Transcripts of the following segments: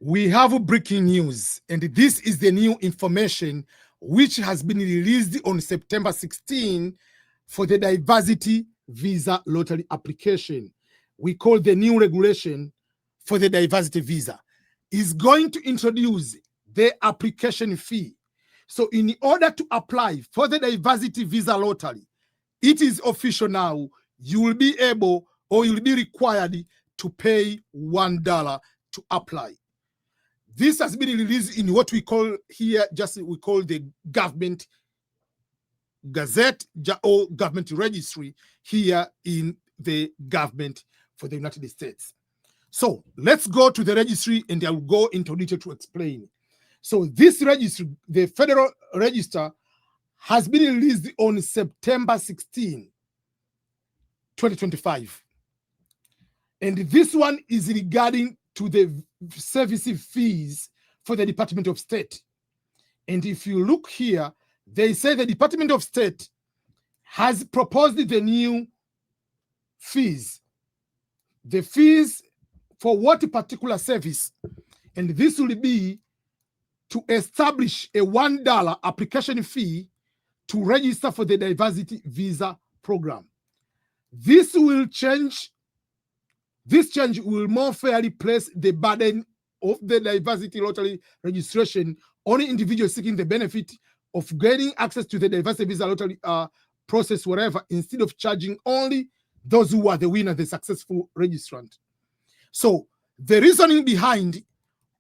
We have breaking news, and this is the new information which has been released on September 16 for the diversity visa lottery application. We call the new regulation for the diversity visa is going to introduce the application fee. So in order to apply for the diversity visa lottery, it is official now. You will be able, or you'll be required to pay $1 to apply. This has been released in what we call here, we call the government gazette or government registry here in the government for the United States. So let's go to the registry and I will go into detail to explain. So this registry, the Federal Register, has been released on September 16, 2025. And this one is regarding to the service fees for the Department of State. And if you look here, they say the Department of State has proposed the new fees. The fees for what particular service, and this will be to establish a $1 application fee to register for the diversity visa program. This change will more fairly place the burden of the diversity lottery registration on individuals seeking the benefit of gaining access to the diversity visa lottery process wherever, instead of charging only those who are the winner, the successful registrant. So the reasoning behind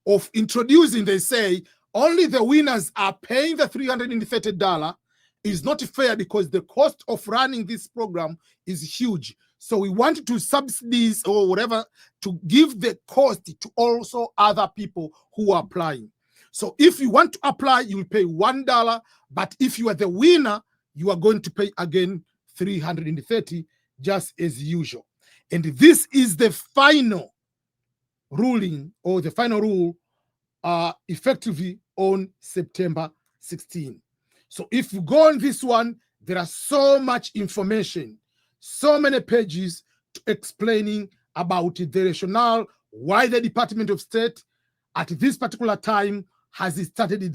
of introducing, they say, only the winners are paying the $330 is not fair because the cost of running this program is huge. So we want to subsidize or whatever to give the cost to also other people who are applying. So if you want to apply, you will pay $1, but if you are the winner, you are going to pay again $330, just as usual. And this is the final ruling, or the final rule, effectively on September 16. So if you go on this one, there are so much information, so many pages explaining about the rationale, why the Department of State at this particular time has started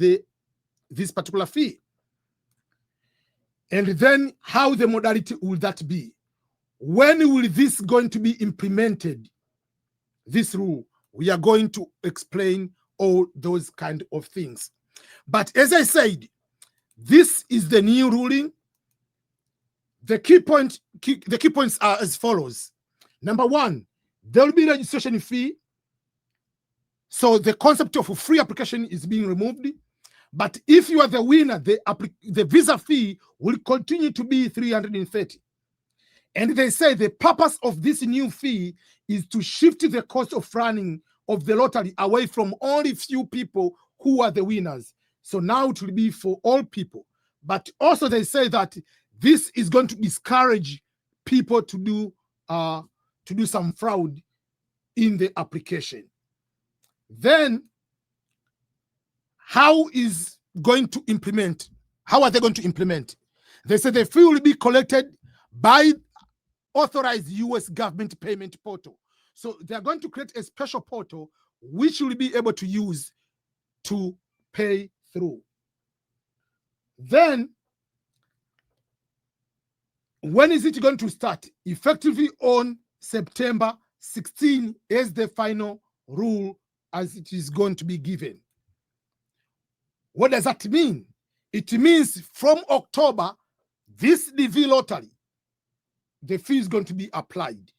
this particular fee. And then how the modality will that be? When will this going to be implemented, this rule? We are going to explain all those kind of things. But as I said, this is the new ruling. The key points are as follows. Number one, there will be registration fee. So the concept of a free application is being removed. But if you are the winner, the visa fee will continue to be $330. And they say the purpose of this new fee is to shift the cost of running of the lottery away from only few people who are the winners. So now it will be for all people. But also they say that this is going to discourage people to do some fraud in the application. Then how is going to implement? How are they going to implement? They say the fee will be collected by authorized US government payment portal. So they are going to create a special portal which will be able to use to pay through. Then when is it going to start? Effectively on September 16 is the final rule as it is going to be given. What does that mean? It means from October, this DV lottery, the fee is going to be applied.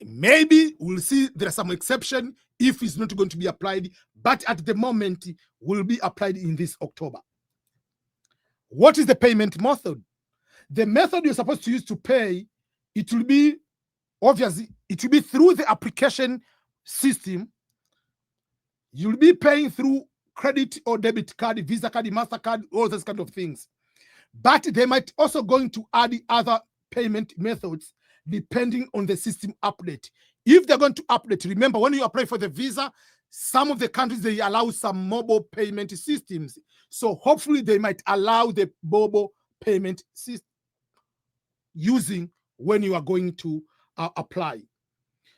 Maybe we'll see there are some exception if it's not going to be applied, but at the moment will be applied in this October. What is the payment method? The method you're supposed to use to pay, it will be obviously, it will be through the application system. You'll be paying through credit or debit card, Visa card, MasterCard, all those kind of things. But they might also going to add other payment methods depending on the system update. If they're going to update, remember when you apply for the visa, some of the countries, they allow some mobile payment systems. So hopefully they might allow the mobile payment system using when you are going to apply.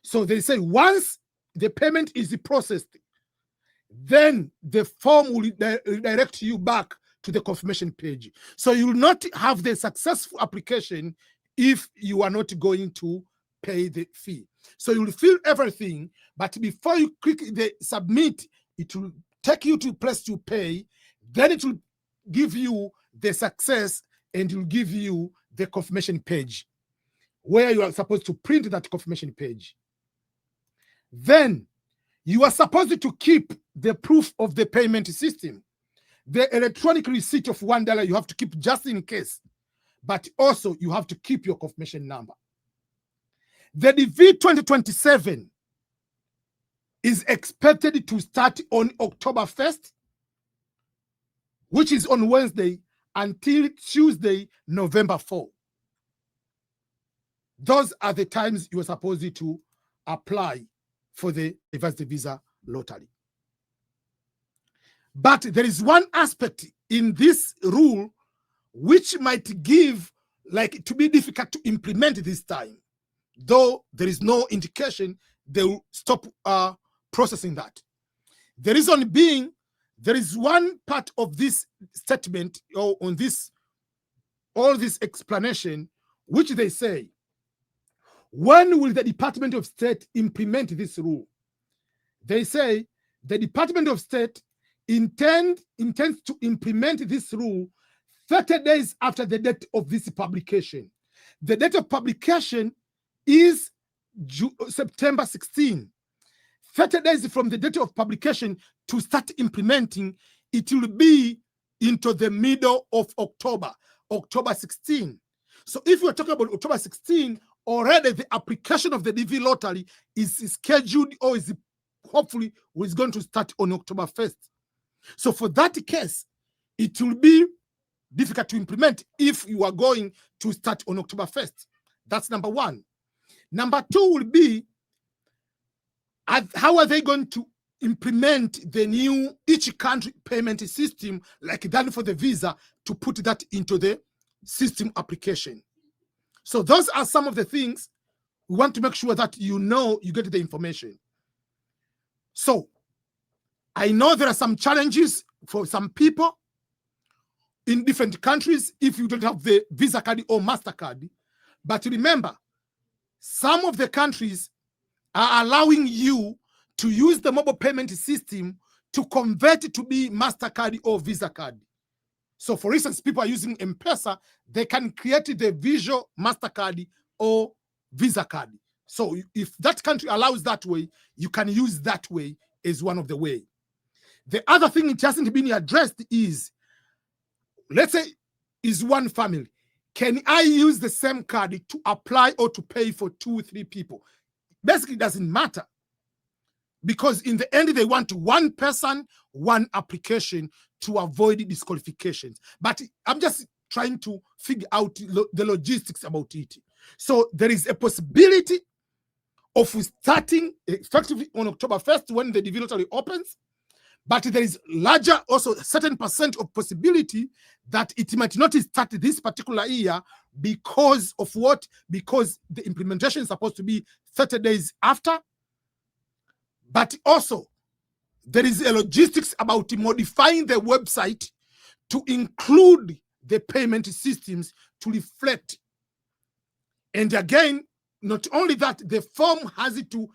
So they say once the payment is processed, then the form will redirect you back to the confirmation page. So you will not have the successful application if you are not going to pay the fee. So you will fill everything, but before you click the submit, it will take you to place to pay. Then it will give you the success and it will give you the confirmation page where you are supposed to print that confirmation page. Then you are supposed to keep the proof of the payment system. The electronic receipt of $1 you have to keep just in case, but also you have to keep your confirmation number. The DV2027 is expected to start on October 1st, which is on Wednesday, until Tuesday, November 4. Those are the times you are supposed to apply for the diversity visa lottery. But there is one aspect in this rule which might give like to be difficult to implement this time, though there is no indication they will stop processing that. The reason being, there is one part of this statement or on this, all this explanation, which they say, when will the Department of State implement this rule? They say the Department of State intends to implement this rule 30 days after the date of this publication. The date of publication is September 16. 30 days from the date of publication to start implementing, it will be into the middle of October, October 16. So if we're talking about October 16, already the application of the DV lottery is scheduled or is hopefully is going to start on October 1st. So for that case, it will be difficult to implement if you are going to start on October 1st. That's number one. Number two will be, how are they going to implement the new each country payment system like done for the visa to put that into the system application? So those are some of the things we want to make sure that you know you get the information. So I know there are some challenges for some people in different countries if you don't have the Visa card or MasterCard. But remember, some of the countries are allowing you to use the mobile payment system to convert it to be MasterCard or Visa card. So for instance, people are using M-Pesa, they can create the visual MasterCard or Visa card. So if that country allows that way, you can use that way as one of the way. The other thing it hasn't been addressed is, let's say, is one family. Can I use the same card to apply or to pay for 2 or 3 people? Basically, it doesn't matter. Because in the end, they want one person, one application to avoid disqualifications. But I'm just trying to figure out the logistics about it. So there is a possibility of starting effectively on October 1st when the DV lottery opens. But there is larger, also certain percent of possibility that it might not start this particular year because of what? Because the implementation is supposed to be 30 days after. But also, there is a logistics about modifying the website to include the payment systems to reflect. And again, not only that, the form has to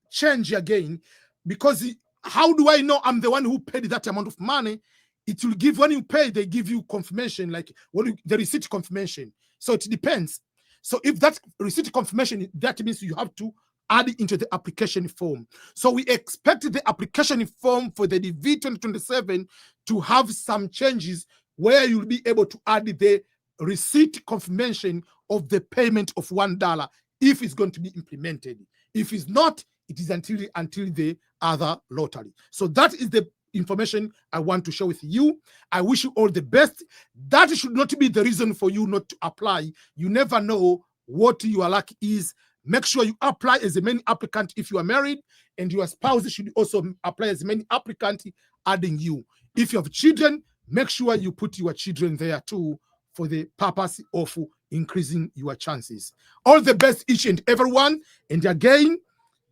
change again, because how do I know I'm the one who paid that amount of money? It will give, when you pay, they give you confirmation, like the receipt confirmation. So it depends. So if that receipt confirmation, that means you have to add it into the application form. So we expect the application form for the DV2027 to have some changes where you'll be able to add the receipt confirmation of the payment of $1 if it's going to be implemented. If it's not, it is until the other lottery. So that is the information I want to share with you. I wish you all the best. That should not be the reason for you not to apply. You never know what your luck is. Make sure you apply as a main applicant if you are married, and your spouse should also apply as a main applicant, adding you. If you have children, make sure you put your children there too for the purpose of increasing your chances. All the best, each and everyone. And again,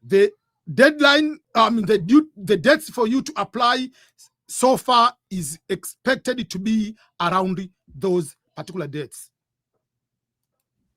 the deadline, the dates for you to apply so far is expected to be around those particular dates.